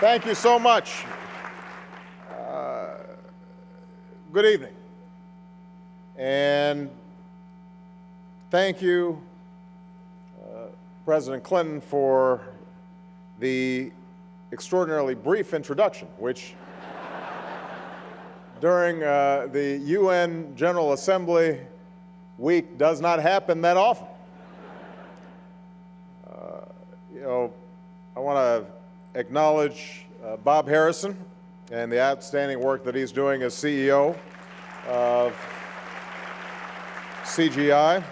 Thank you so much. Good evening. And thank you, President Clinton, for the extraordinarily brief introduction, which during the UN General Assembly week does not happen that often. I want to acknowledge Bob Harrison and the outstanding work that he's doing as CEO of CGI,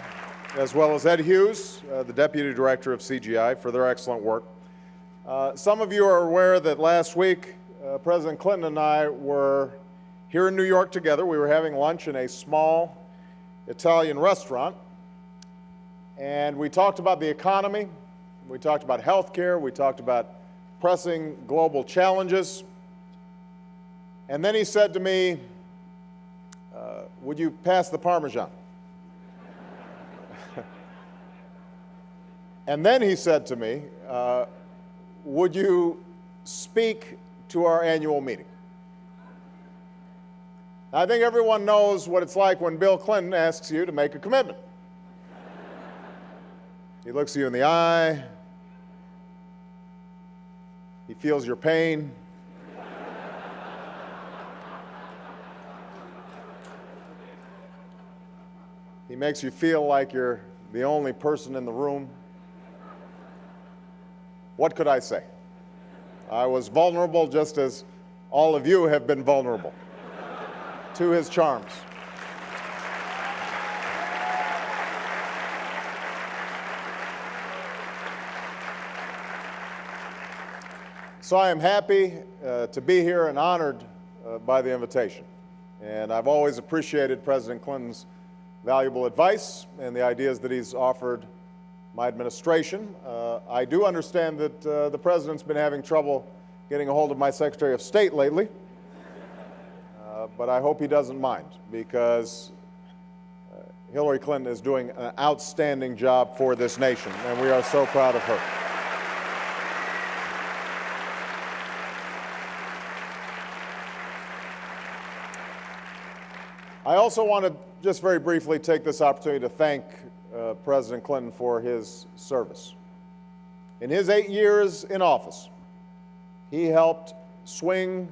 as well as Ed Hughes, the Deputy Director of CGI, for their excellent work. Some of you are aware that last week, President Clinton and I were here in New York together. We were having lunch in a small Italian restaurant, and we talked about the economy, we talked about healthcare, we talked about pressing global challenges. And then he said to me, would you pass the Parmesan? And then he said to me, would you speak to our annual meeting? I think everyone knows what it's like when Bill Clinton asks you to make a commitment. He looks you in the eye. He feels your pain. He makes you feel like you're the only person in the room. What could I say? I was vulnerable just as all of you have been vulnerable to his charms. So I am happy to be here and honored by the invitation. And I've always appreciated President Clinton's valuable advice and the ideas that he's offered my administration. I do understand that the President's been having trouble getting a hold of my Secretary of State lately, but I hope he doesn't mind, because Hillary Clinton is doing an outstanding job for this nation, and we are so proud of her. I also want to just very briefly take this opportunity to thank President Clinton for his service. In his 8 years in office, he helped swing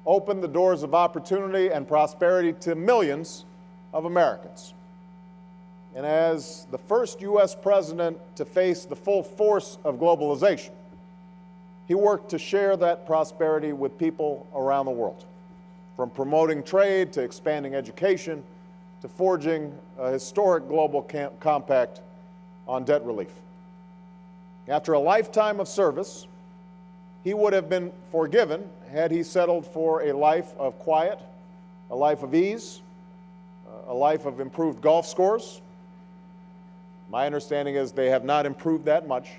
open the doors of opportunity and prosperity to millions of Americans. And as the first U.S. president to face the full force of globalization, he worked to share that prosperity with people around the world, from promoting trade to expanding education to forging a historic global compact on debt relief. After a lifetime of service, he would have been forgiven had he settled for a life of quiet, a life of ease, a life of improved golf scores. My understanding is they have not improved that much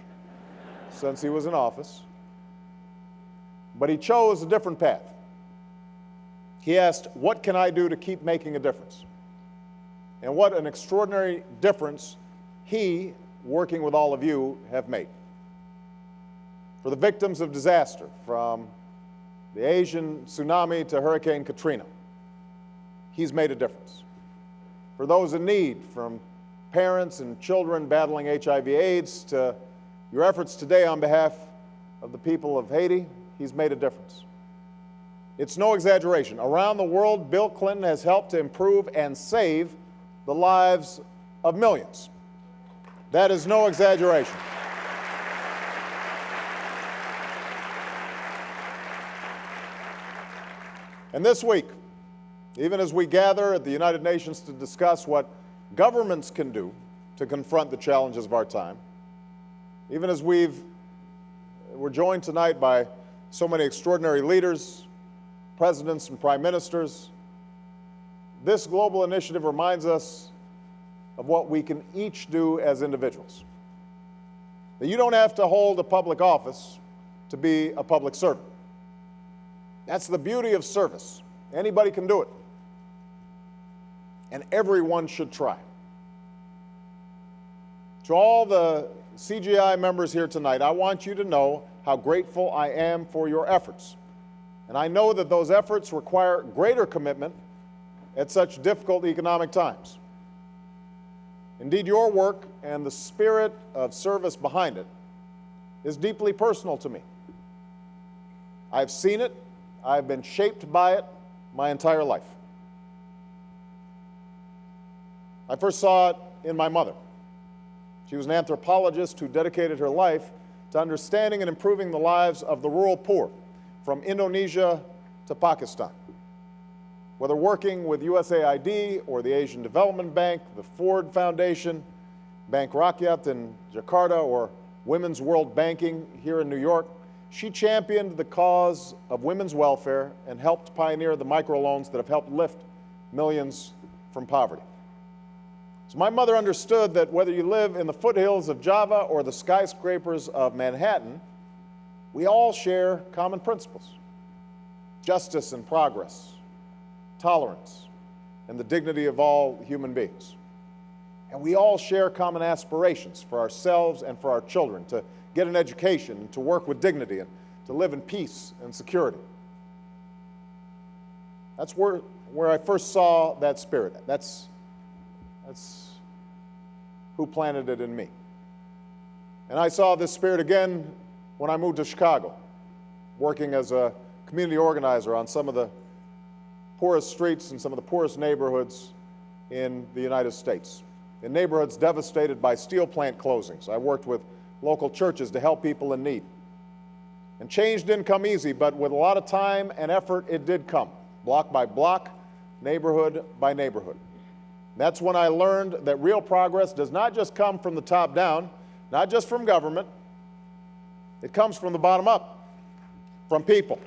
since he was in office. But he chose a different path. He asked, what can I do to keep making a difference? And what an extraordinary difference he, working with all of you, have made. For the victims of disaster, from the Asian tsunami to Hurricane Katrina, he's made a difference. For those in need, from parents and children battling HIV/AIDS to your efforts today on behalf of the people of Haiti, he's made a difference. It's no exaggeration. Around the world, Bill Clinton has helped to improve and save the lives of millions. That is no exaggeration. And this week, even as we gather at the United Nations to discuss what governments can do to confront the challenges of our time, even as we're joined tonight by so many extraordinary leaders, presidents and prime ministers, this global initiative reminds us of what we can each do as individuals. That you don't have to hold a public office to be a public servant. That's the beauty of service. Anybody can do it. And everyone should try. To all the CGI members here tonight, I want you to know how grateful I am for your efforts. And I know that those efforts require greater commitment at such difficult economic times. Indeed, your work and the spirit of service behind it is deeply personal to me. I've seen it, I've been shaped by it my entire life. I first saw it in my mother. She was an anthropologist who dedicated her life to understanding and improving the lives of the rural poor, from Indonesia to Pakistan. Whether working with USAID or the Asian Development Bank, the Ford Foundation, Bank Rakyat in Jakarta, or Women's World Banking here in New York, she championed the cause of women's welfare and helped pioneer the microloans that have helped lift millions from poverty. So my mother understood that whether you live in the foothills of Java or the skyscrapers of Manhattan, we all share common principles: justice and progress, tolerance, and the dignity of all human beings. And we all share common aspirations for ourselves and for our children to get an education, to work with dignity, and to live in peace and security. That's where I first saw that spirit. That's who planted it in me. And I saw this spirit again when I moved to Chicago, working as a community organizer on some of the poorest streets and some of the poorest neighborhoods in the United States. In neighborhoods devastated by steel plant closings, I worked with local churches to help people in need. And change didn't come easy, but with a lot of time and effort, it did come, block by block, neighborhood by neighborhood. That's when I learned that real progress does not just come from the top down, not just from government. It comes from the bottom up, from people.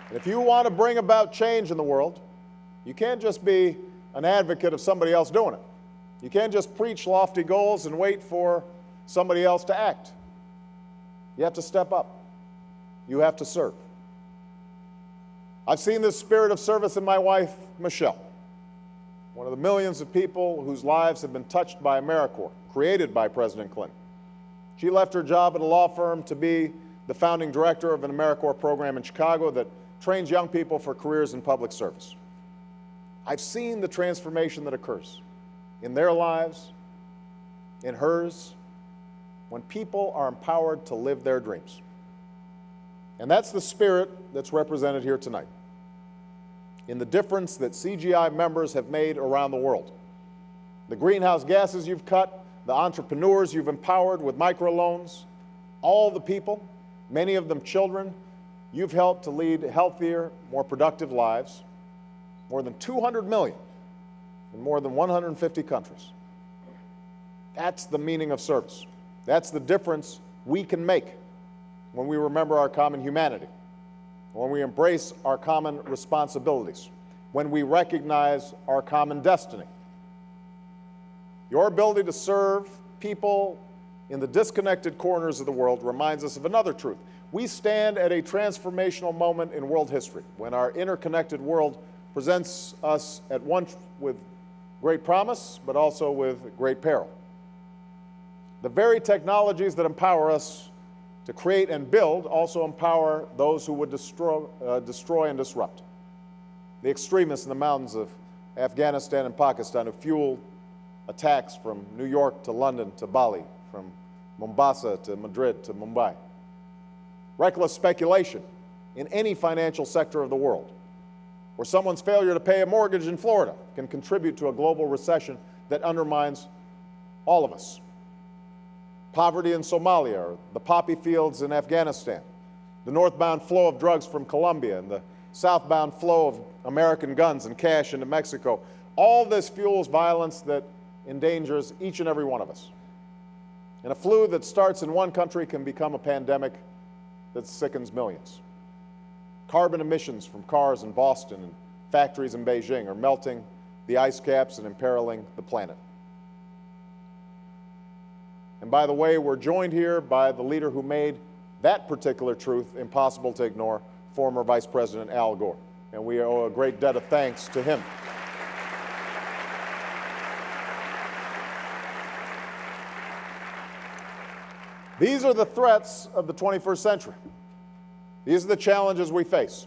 And if you want to bring about change in the world, you can't just be an advocate of somebody else doing it. You can't just preach lofty goals and wait for somebody else to act. You have to step up. You have to serve. I've seen this spirit of service in my wife, Michelle, one of the millions of people whose lives have been touched by AmeriCorps, created by President Clinton. She left her job at a law firm to be the founding director of an AmeriCorps program in Chicago that trains young people for careers in public service. I've seen the transformation that occurs in their lives, in hers, when people are empowered to live their dreams. And that's the spirit that's represented here tonight, in the difference that CGI members have made around the world. The greenhouse gases you've cut, the entrepreneurs you've empowered with microloans, all the people, many of them children, you've helped to lead healthier, more productive lives, more than 200 million in more than 150 countries. That's the meaning of service. That's the difference we can make when we remember our common humanity, when we embrace our common responsibilities, when we recognize our common destiny. Your ability to serve people in the disconnected corners of the world reminds us of another truth. We stand at a transformational moment in world history when our interconnected world presents us at once with great promise, but also with great peril. The very technologies that empower us to create and build also empower those who would destroy and disrupt. The extremists in the mountains of Afghanistan and Pakistan who fuel attacks from New York to London to Bali, from Mombasa to Madrid to Mumbai. Reckless speculation in any financial sector of the world, where someone's failure to pay a mortgage in Florida can contribute to a global recession that undermines all of us. Poverty in Somalia, or the poppy fields in Afghanistan, the northbound flow of drugs from Colombia, and the southbound flow of American guns and cash into Mexico. All this fuels violence that endangers each and every one of us. And a flu that starts in one country can become a pandemic that sickens millions. Carbon emissions from cars in Boston and factories in Beijing are melting the ice caps and imperiling the planet. And by the way, we're joined here by the leader who made that particular truth impossible to ignore, former Vice President Al Gore. And we owe a great debt of thanks to him. These are the threats of the 21st century. These are the challenges we face.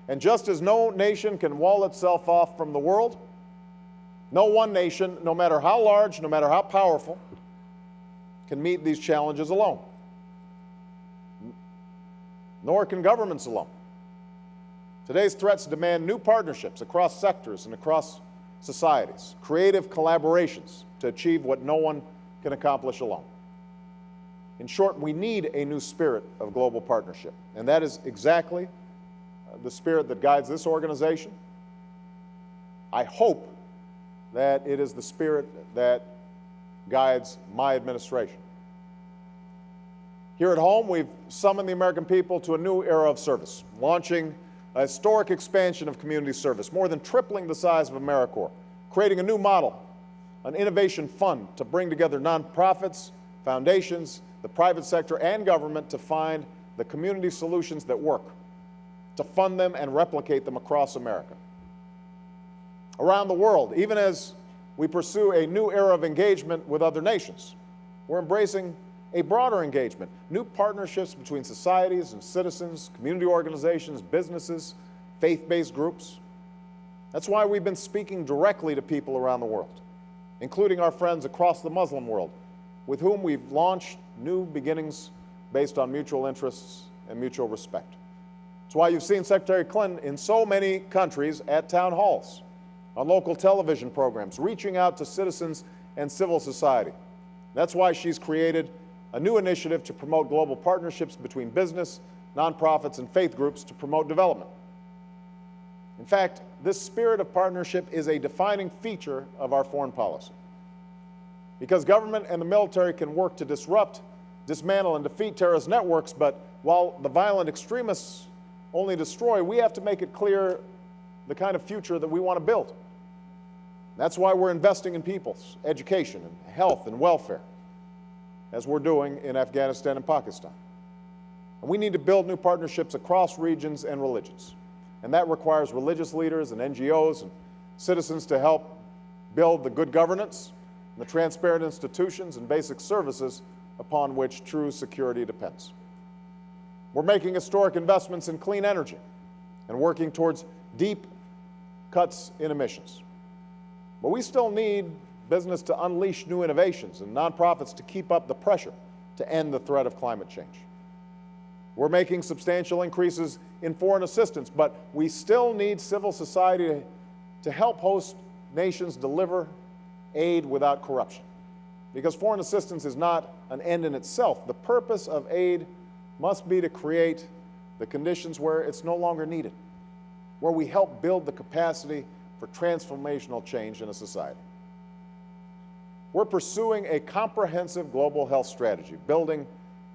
And just as no nation can wall itself off from the world, no one nation, no matter how large, no matter how powerful, can meet these challenges alone. Nor can governments alone. Today's threats demand new partnerships across sectors and across societies, creative collaborations to achieve what no one can accomplish alone. In short, we need a new spirit of global partnership, and that is exactly the spirit that guides this organization. I hope that it is the spirit that guides my administration. Here at home, we've summoned the American people to a new era of service, launching a historic expansion of community service, more than tripling the size of AmeriCorps, creating a new model, an innovation fund to bring together nonprofits, foundations, the private sector, and government to find the community solutions that work, to fund them and replicate them across America. Around the world, even as we pursue a new era of engagement with other nations, we're embracing a broader engagement, new partnerships between societies and citizens, community organizations, businesses, faith-based groups. That's why we've been speaking directly to people around the world, including our friends across the Muslim world, with whom we've launched new beginnings based on mutual interests and mutual respect. That's why you've seen Secretary Clinton in so many countries at town halls, on local television programs, reaching out to citizens and civil society. That's why she's created a new initiative to promote global partnerships between business, nonprofits, and faith groups to promote development. In fact, this spirit of partnership is a defining feature of our foreign policy. Because government and the military can work to disrupt, dismantle, and defeat terrorist networks, but while the violent extremists only destroy, we have to make it clear the kind of future that we want to build. That's why we're investing in people's education and health and welfare, as we're doing in Afghanistan and Pakistan. And we need to build new partnerships across regions and religions. And that requires religious leaders and NGOs and citizens to help build the good governance, and the transparent institutions and basic services upon which true security depends. We're making historic investments in clean energy and working towards deep cuts in emissions. But we still need business to unleash new innovations and nonprofits to keep up the pressure to end the threat of climate change. We're making substantial increases in foreign assistance, but we still need civil society to help host nations deliver aid without corruption. Because foreign assistance is not an end in itself. The purpose of aid must be to create the conditions where it's no longer needed, where we help build the capacity for transformational change in a society. We're pursuing a comprehensive global health strategy, building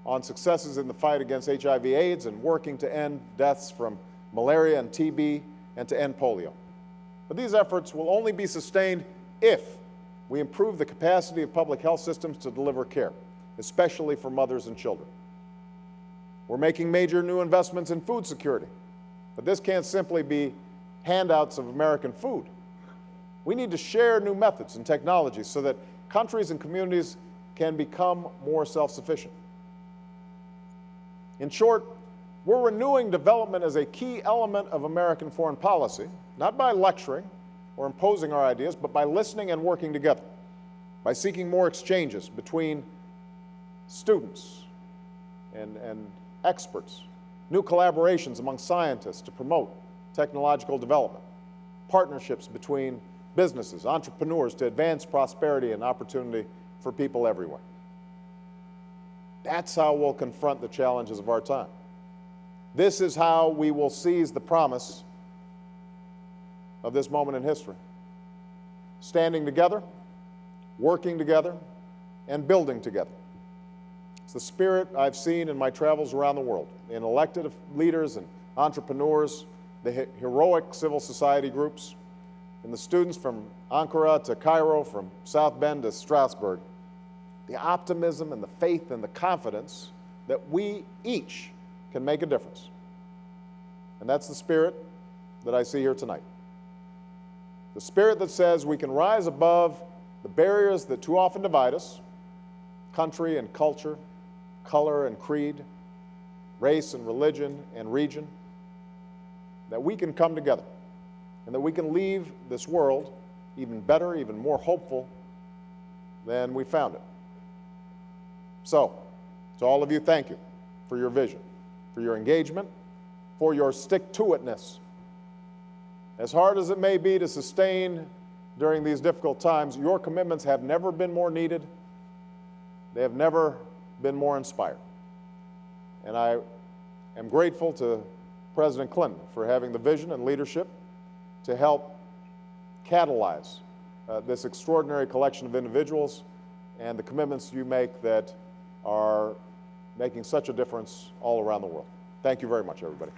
on successes in the fight against HIV/AIDS and working to end deaths from malaria and TB and to end polio. But these efforts will only be sustained if we improve the capacity of public health systems to deliver care, especially for mothers and children. We're making major new investments in food security, but this can't simply be handouts of American food. We need to share new methods and technologies so that countries and communities can become more self-sufficient. In short, we're renewing development as a key element of American foreign policy, not by lecturing or imposing our ideas, but by listening and working together, by seeking more exchanges between students and experts, new collaborations among scientists to promote technological development, partnerships between businesses, entrepreneurs to advance prosperity and opportunity for people everywhere. That's how we'll confront the challenges of our time. This is how we will seize the promise of this moment in history. Standing together, working together, and building together. It's the spirit I've seen in my travels around the world, in elected leaders and entrepreneurs, the heroic civil society groups, and the students from Ankara to Cairo, from South Bend to Strasbourg. The optimism and the faith and the confidence that we each can make a difference. And that's the spirit that I see here tonight. The spirit that says we can rise above the barriers that too often divide us, country and culture, color and creed, race and religion and region, that we can come together and that we can leave this world even better, even more hopeful than we found it. So, to all of you, thank you for your vision, for your engagement, for your stick-to-itness. As hard as it may be to sustain during these difficult times, your commitments have never been more needed. They have never been more inspired. And I am grateful to President Clinton for having the vision and leadership to help catalyze this extraordinary collection of individuals and the commitments you make that are making such a difference all around the world. Thank you very much, everybody.